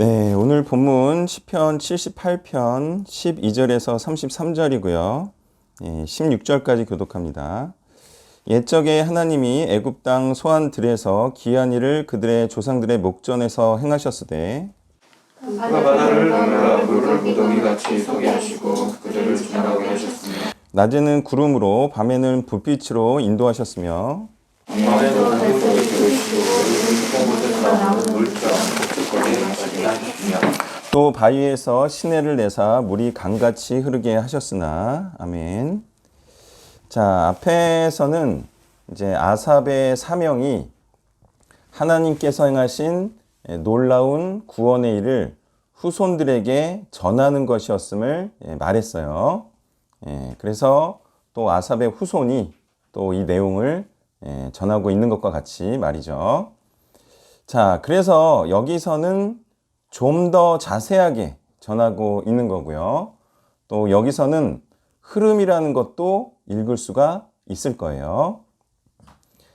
네, 오늘 본문 시편 78편 12절에서 33절이고요. 16절까지 교독합니다. 옛적에 하나님이 애굽 땅 소환들에서 기이한 일을 그들의 조상들의 목전에서 행하셨으되 그가 바다를 가르라 물을 무더기같이 서게 하시고 그들을 지나가게 하셨으며 낮에는 구름으로 밤에는 불빛으로 인도하셨으며 밤에도 공동을 들으시고 깊은 곳에서 나오는 물처럼 북적거리게 하시며 또 바위에서 시내를 내사 물이 강같이 흐르게 하셨으나 아멘. 자, 앞에서는 이제 아삽의 사명이 하나님께서 행하신 놀라운 구원의 일을 후손들에게 전하는 것이었음을 말했어요. 그래서 또 아삽의 후손이 또 이 내용을 전하고 있는 것과 같이 말이죠. 자, 그래서 여기서는 좀 더 자세하게 전하고 있는 거고요. 또 여기서는 흐름이라는 것도 읽을 수가 있을 거예요.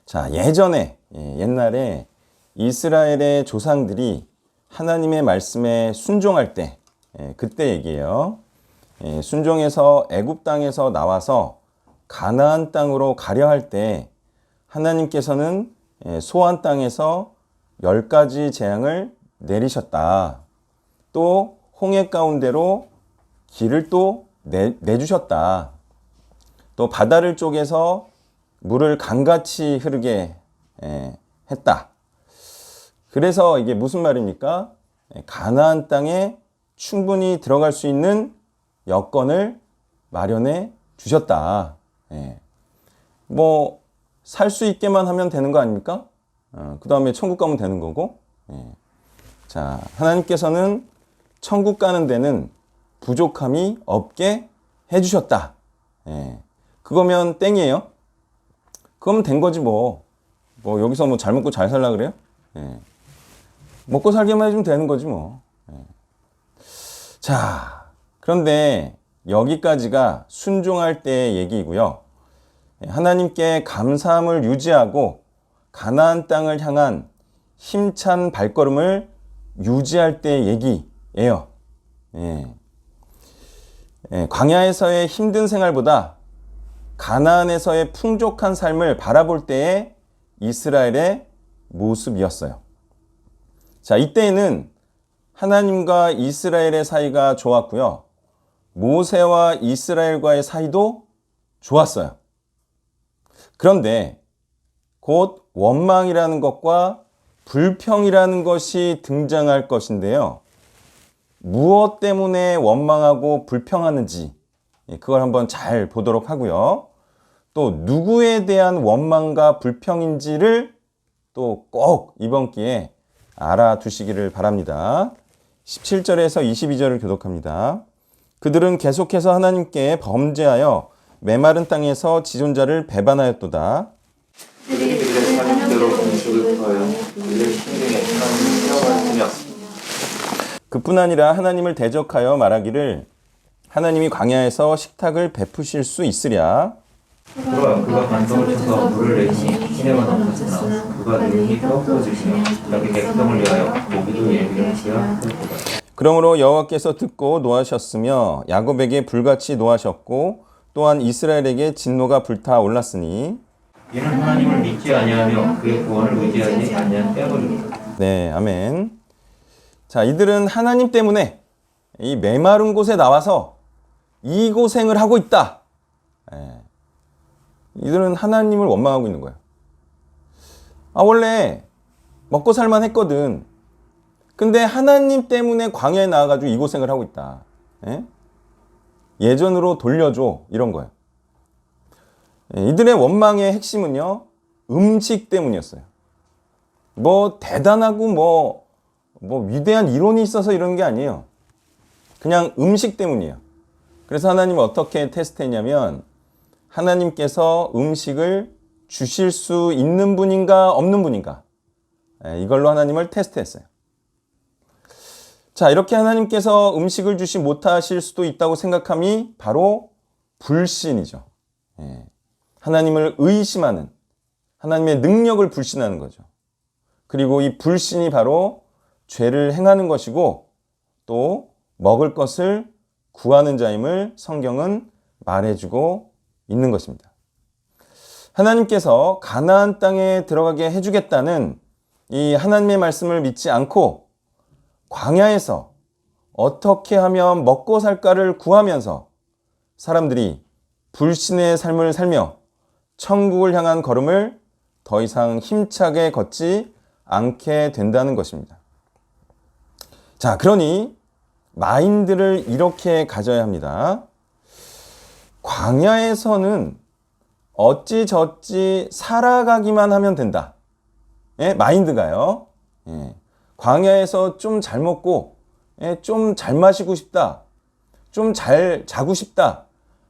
자, 옛날에 이스라엘의 조상들이 하나님의 말씀에 순종할 때, 그때 얘기예요. 순종해서 애굽 땅에서 나와서 가나안 땅으로 가려 할 때 하나님께서는 소환 땅에서 10가지 재앙을 내리셨다. 또 홍해 가운데로 길을 또 내주셨다. 또 바다를 쪼개서 물을 강같이 흐르게 했다. 그래서 이게 무슨 말입니까? 가나안 땅에 충분히 들어갈 수 있는 여건을 마련해 주셨다. 뭐 살 수 있게만 하면 되는 거 아닙니까? 그 다음에 천국 가면 되는 거고. 자, 하나님께서는 천국 가는 데는 부족함이 없게 해주셨다. 그거면 땡이에요. 그러면 된 거지 뭐. 여기서 뭐 잘 먹고 잘 살라 그래요? 먹고 살기만 해주면 되는 거지 뭐. 자, 그런데 여기까지가 순종할 때의 얘기이고요. 하나님께 감사함을 유지하고 가나안 땅을 향한 힘찬 발걸음을 유지할 때의 얘기예요. 광야에서의 힘든 생활보다 가나안에서의 풍족한 삶을 바라볼 때의 이스라엘의 모습이었어요. 자, 이때에는 하나님과 이스라엘의 사이가 좋았고요. 모세와 이스라엘과의 사이도 좋았어요. 그런데 곧 원망이라는 것과 불평이라는 것이 등장할 것인데요. 무엇 때문에 원망하고 불평하는지 그걸 한번 잘 보도록 하고요. 또 누구에 대한 원망과 불평인지를 또 꼭 이번 기회에 알아두시기를 바랍니다. 17절에서 22절을 교독합니다. 그들은 계속해서 하나님께 범죄하여 메마른 땅에서 지존자를 배반하였도다. 그들의 사냥대로 공식을 구하여 그들의 신경에 하나님을 세워하였으며 그뿐 아니라 하나님을 대적하여 말하기를 하나님이 광야에서 식탁을 베푸실 수 있으랴. 그가 반성을 쳐서 물을 내시니 시내가 넘쳤으나 그가 능히 꺾어주시며 자기 백성을 위하여 고기도 예비를 하시라. 그러므로 여호와께서 듣고 노하셨으며 야곱에게 불같이 노하셨고 또한 이스라엘에게 진노가 불타 올랐으니 이는 하나님을 믿지 아니하며 그의 구원을 의지하지 아니한 때문입니다. 네, 아멘. 자, 이들은 하나님 때문에 이 메마른 곳에 나와서 이 고생을 하고 있다. 이들은 하나님을 원망하고 있는 거예요. 원래 먹고 살만 했거든. 근데 하나님 때문에 광야에 나와가지고 이 고생을 하고 있다. 예전으로 돌려줘. 이런 거예요. 이들의 원망의 핵심은요, 음식 때문이었어요. 뭐 대단하고 뭐 위대한 이론이 있어서 이런 게 아니에요. 그냥 음식 때문이에요. 그래서 하나님은 어떻게 테스트했냐면 하나님께서 음식을 주실 수 있는 분인가 없는 분인가, 이걸로 하나님을 테스트했어요. 자, 이렇게 하나님께서 음식을 주시 못하실 수도 있다고 생각함이 바로 불신이죠. 하나님을 의심하는, 하나님의 능력을 불신하는 거죠. 그리고 이 불신이 바로 죄를 행하는 것이고 또 먹을 것을 구하는 자임을 성경은 말해주고 있는 것입니다. 하나님께서 가나안 땅에 들어가게 해주겠다는 이 하나님의 말씀을 믿지 않고 광야에서 어떻게 하면 먹고 살까를 구하면서 사람들이 불신의 삶을 살며 천국을 향한 걸음을 더 이상 힘차게 걷지 않게 된다는 것입니다. 자, 그러니 마인드를 이렇게 가져야 합니다. 광야에서는 어찌저찌 살아가기만 하면 된다. 예, 마인드가요. 예, 광야에서 좀 잘 먹고, 예, 좀 잘 마시고 싶다. 좀 잘 자고 싶다.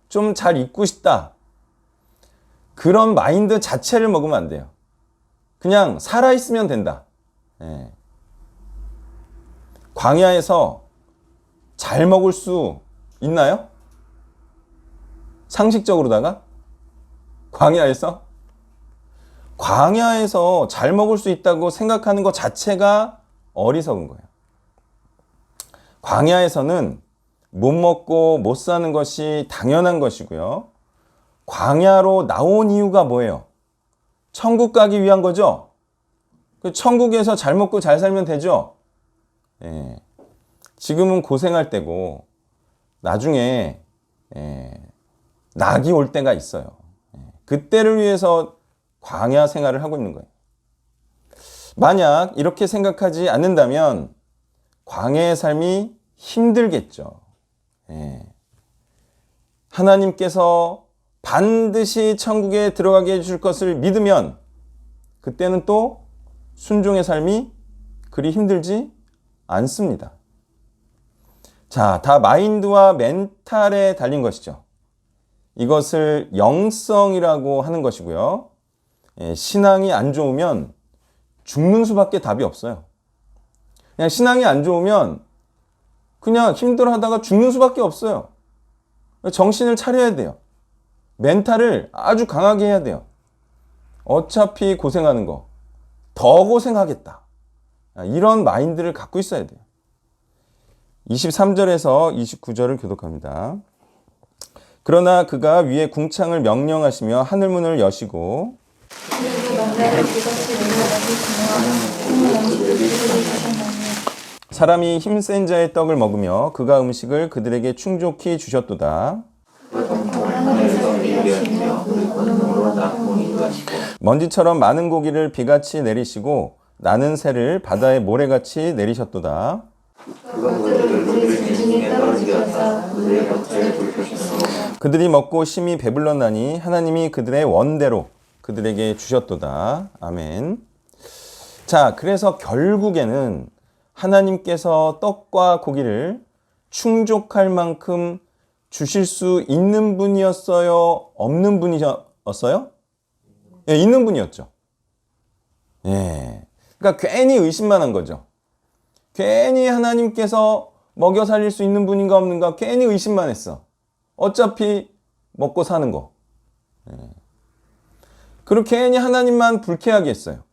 좀 잘 입고 싶다. 그런 마인드 자체를 먹으면 안 돼요. 그냥 살아있으면 된다. 예. 광야에서 잘 먹을 수 있나요? 상식적으로다가? 광야에서 잘 먹을 수 있다고 생각하는 것 자체가 어리석은 거예요. 광야에서는 못 먹고 못 사는 것이 당연한 것이고요. 광야로 나온 이유가 뭐예요? 천국 가기 위한 거죠? 그 천국에서 잘 먹고 잘 살면 되죠? 예. 지금은 고생할 때고 나중에 낙이 올 때가 있어요. 그때를 위해서 광야 생활을 하고 있는 거예요. 만약 이렇게 생각하지 않는다면 광야의 삶이 힘들겠죠. 하나님께서 반드시 천국에 들어가게 해줄 것을 믿으면 그때는 또 순종의 삶이 그리 힘들지 않습니다. 자, 다 마인드와 멘탈에 달린 것이죠. 이것을 영성이라고 하는 것이고요. 신앙이 안 좋으면 죽는 수밖에 답이 없어요. 그냥 신앙이 안 좋으면 그냥 힘들어하다가 죽는 수밖에 없어요. 정신을 차려야 돼요. 멘탈을 아주 강하게 해야 돼요. 어차피 고생하는 거 더 고생하겠다. 이런 마인드를 갖고 있어야 돼요. 23절에서 29절을 교독합니다. 그러나 그가 위에 궁창을 명령하시며 하늘문을 여시고 사람이 힘센 자의 떡을 먹으며 그가 음식을 그들에게 충족히 주셨도다. 먼지처럼 많은 고기를 비같이 내리시고 나는 새를 바다의 모래같이 내리셨도다. 그들이 먹고 심히 배불렀나니 하나님이 그들의 원대로 그들에게 주셨도다. 아멘. 자, 그래서 결국에는 하나님께서 떡과 고기를 충족할 만큼 주실 수 있는 분이었어요? 없는 분이었어요? 예, 있는 분이었죠. 예. 그러니까 괜히 의심만 한 거죠. 괜히 하나님께서 먹여 살릴 수 있는 분인가 없는가 괜히 의심만 했어. 어차피 먹고 사는 거. 예. 그리고 괜히 하나님만 불쾌하게 했어요.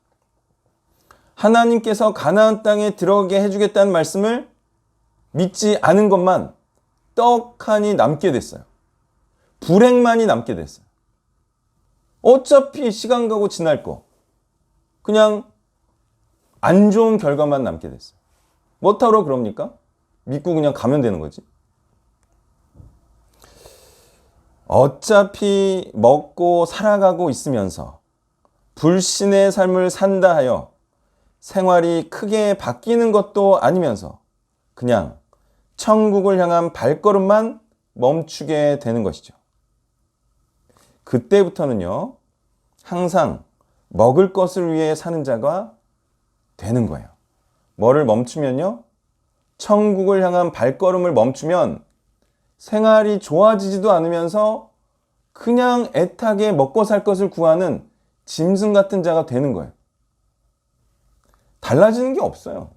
하나님께서 가나안 땅에 들어가게 해주겠다는 말씀을 믿지 않은 것만 떡하니 남게 됐어요. 불행만이 남게 됐어요. 어차피 시간 가고 지날 거. 그냥 안 좋은 결과만 남게 됐어요. 뭐하러 그럽니까? 믿고 그냥 가면 되는 거지. 어차피 먹고 살아가고 있으면서 불신의 삶을 산다 하여 생활이 크게 바뀌는 것도 아니면서 그냥 천국을 향한 발걸음만 멈추게 되는 것이죠. 그때부터는요, 항상 먹을 것을 위해 사는 자가 되는 거예요. 뭐를 멈추면요, 천국을 향한 발걸음을 멈추면 생활이 좋아지지도 않으면서 그냥 애타게 먹고 살 것을 구하는 짐승 같은 자가 되는 거예요. 달라지는 게 없어요.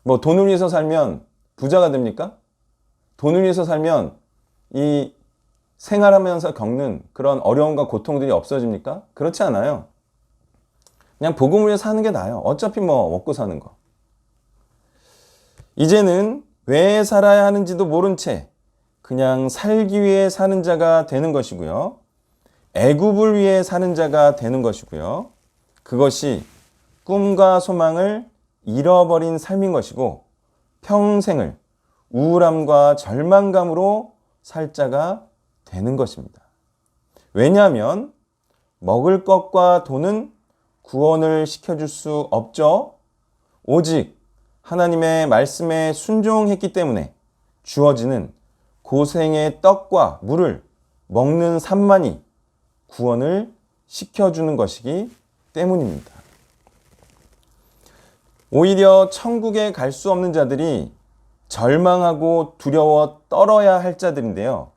뭐 돈을 위해서 살면 부자가 됩니까? 돈을 위해서 살면 이 생활하면서 겪는 그런 어려움과 고통들이 없어집니까? 그렇지 않아요. 그냥 복음을 위해서 사는 게 나아요. 어차피 뭐 먹고 사는 거. 이제는 왜 살아야 하는지도 모른 채 그냥 살기 위해 사는 자가 되는 것이고요. 애굽을 위해 사는 자가 되는 것이고요. 그것이 꿈과 소망을 잃어버린 삶인 것이고 평생을 우울함과 절망감으로 살 자가 되는 것입니다. 왜냐하면 먹을 것과 돈은 구원을 시켜줄 수 없죠. 오직 하나님의 말씀에 순종했기 때문에 주어지는 고생의 떡과 물을 먹는 삶만이 구원을 시켜주는 것이기 때문입니다. 오히려 천국에 갈 수 없는 자들이 절망하고 두려워 떨어야 할 자들인데요.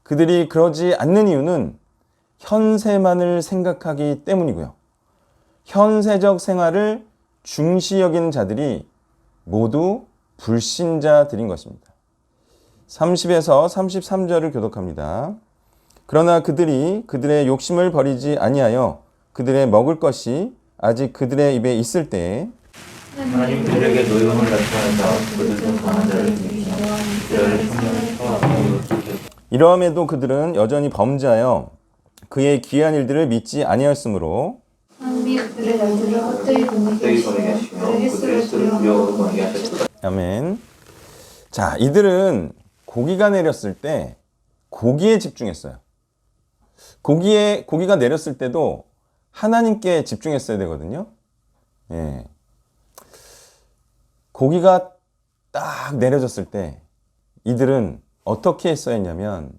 그들이 그러지 않는 이유는 현세만을 생각하기 때문이고요. 현세적 생활을 중시 여기는 자들이 모두 불신자들인 것입니다. 30에서 33절을 교독합니다. 그러나 그들이 그들의 욕심을 버리지 아니하여 그들의 먹을 것이 아직 그들의 입에 있을 때에 하나님 그들에게 노여움을 나타내사 그들도 강한 자를 죽이시며 그들을 청년을 쳐서 이러함에도 그들은 여전히 범죄하여 그의 귀한 일들을 믿지 아니하였으므로 하나님이 그들의 날들을 헛되이 보내게 하시며 그들의 수를 두려워 보내게 하셨다. 아멘. 자, 이들은 고기가 내렸을 때 고기에 집중했어요. 고기가 내렸을 때도 하나님께 집중했어야 되거든요. 예. 고기가 딱 내려졌을 때 이들은 어떻게 했어야 했냐면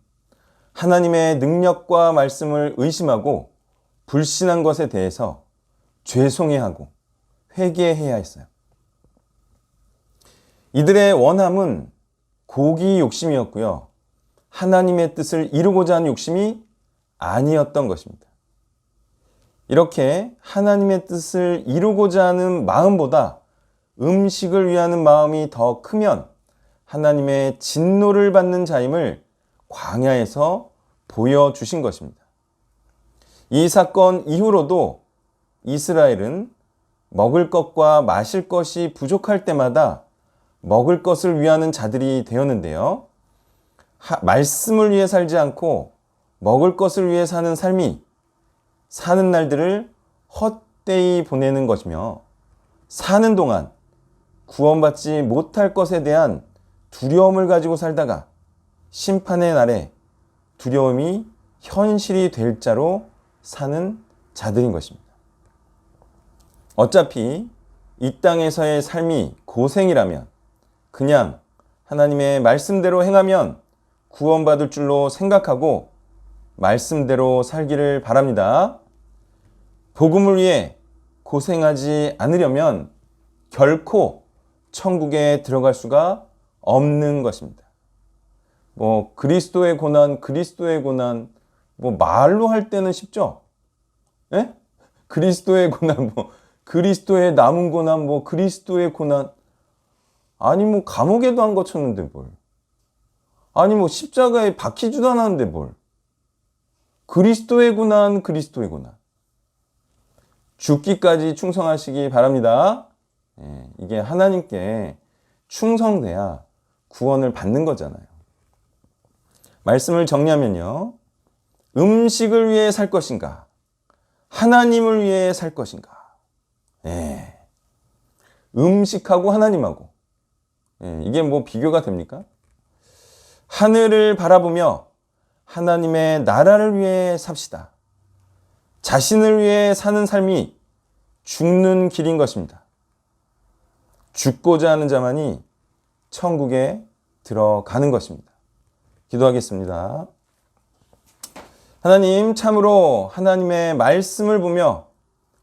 하나님의 능력과 말씀을 의심하고 불신한 것에 대해서 죄송해하고 회개해야 했어요. 이들의 원함은 고기 욕심이었고요. 하나님의 뜻을 이루고자 하는 욕심이 아니었던 것입니다. 이렇게 하나님의 뜻을 이루고자 하는 마음보다 음식을 위하는 마음이 더 크면 하나님의 진노를 받는 자임을 광야에서 보여주신 것입니다. 이 사건 이후로도 이스라엘은 먹을 것과 마실 것이 부족할 때마다 먹을 것을 위하는 자들이 되었는데요. 말씀을 위해 살지 않고 먹을 것을 위해 사는 삶이 사는 날들을 헛되이 보내는 것이며 사는 동안 구원받지 못할 것에 대한 두려움을 가지고 살다가 심판의 날에 두려움이 현실이 될 자로 사는 자들인 것입니다. 어차피 이 땅에서의 삶이 고생이라면 그냥 하나님의 말씀대로 행하면 구원받을 줄로 생각하고 말씀대로 살기를 바랍니다. 복음을 위해 고생하지 않으려면 결코 천국에 들어갈 수가 없는 것입니다. 그리스도의 고난, 말로 할 때는 쉽죠? 예? 그리스도의 고난, 그리스도의 남은 고난, 그리스도의 고난. 아니, 감옥에도 안 갇혔는데 뭘. 아니, 십자가에 박히지도 않았는데 뭘. 그리스도의 고난. 죽기까지 충성하시기 바랍니다. 예, 이게 하나님께 충성돼야 구원을 받는 거잖아요. 말씀을 정리하면요. 음식을 위해 살 것인가? 하나님을 위해 살 것인가? 예. 음식하고 하나님하고. 예, 이게 비교가 됩니까? 하늘을 바라보며 하나님의 나라를 위해 삽시다. 자신을 위해 사는 삶이 죽는 길인 것입니다. 죽고자 하는 자만이 천국에 들어가는 것입니다. 기도하겠습니다. 하나님, 참으로 하나님의 말씀을 보며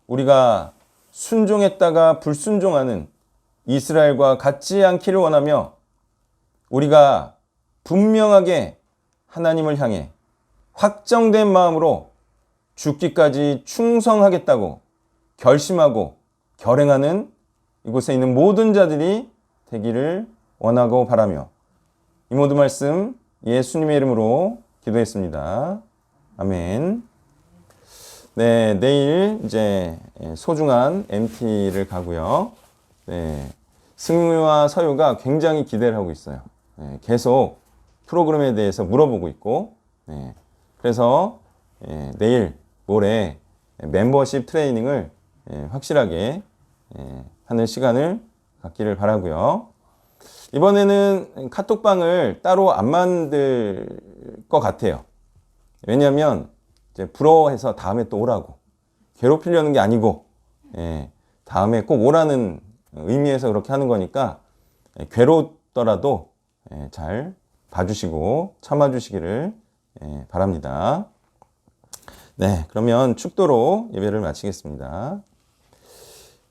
우리가 순종했다가 불순종하는 이스라엘과 같지 않기를 원하며 우리가 분명하게 하나님을 향해 확정된 마음으로 죽기까지 충성하겠다고 결심하고 결행하는 이곳에 있는 모든 자들이 되기를 원하고 바라며 이 모든 말씀 예수님의 이름으로 기도했습니다. 아멘. 네, 내일 이제 소중한 MT를 가고요. 네, 승우와 서유가 굉장히 기대를 하고 있어요. 계속 프로그램에 대해서 물어보고 있고, 그래서 내일 모레 멤버십 트레이닝을 확실하게 하는 시간을 갖기를 바라고요. 이번에는 카톡방을 따로 안 만들 것 같아요. 왜냐하면 이제 부러워해서 다음에 또 오라고, 괴롭히려는 게 아니고 다음에 꼭 오라는 의미에서 그렇게 하는 거니까 괴롭더라도 잘 봐주시고 참아주시기를 바랍니다. 네, 그러면 축도로 예배를 마치겠습니다.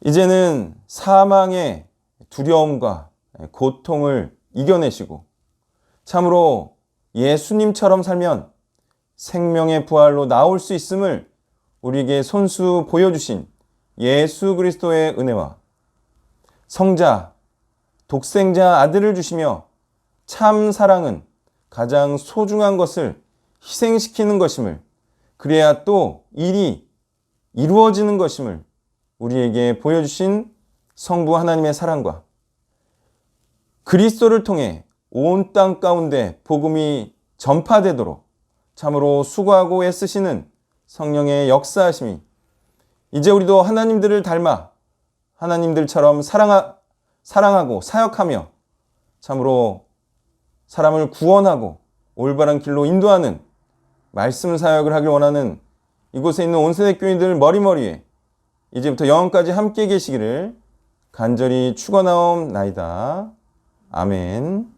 이제는 사망의 두려움과 고통을 이겨내시고 참으로 예수님처럼 살면 생명의 부활로 나올 수 있음을 우리에게 손수 보여주신 예수 그리스도의 은혜와 성자, 독생자 아들을 주시며 참 사랑은 가장 소중한 것을 희생시키는 것임을, 그래야 또 일이 이루어지는 것임을 우리에게 보여주신 성부 하나님의 사랑과 그리스도를 통해 온 땅 가운데 복음이 전파되도록 참으로 수고하고 애쓰시는 성령의 역사하심이 이제 우리도 하나님들을 닮아 하나님들처럼 사랑하고 사역하며 참으로 사람을 구원하고 올바른 길로 인도하는 말씀 사역을 하길 원하는 이곳에 있는 온세대 교인들 머리머리에 이제부터 영원까지 함께 계시기를 간절히 축원하옵나이다. 아멘.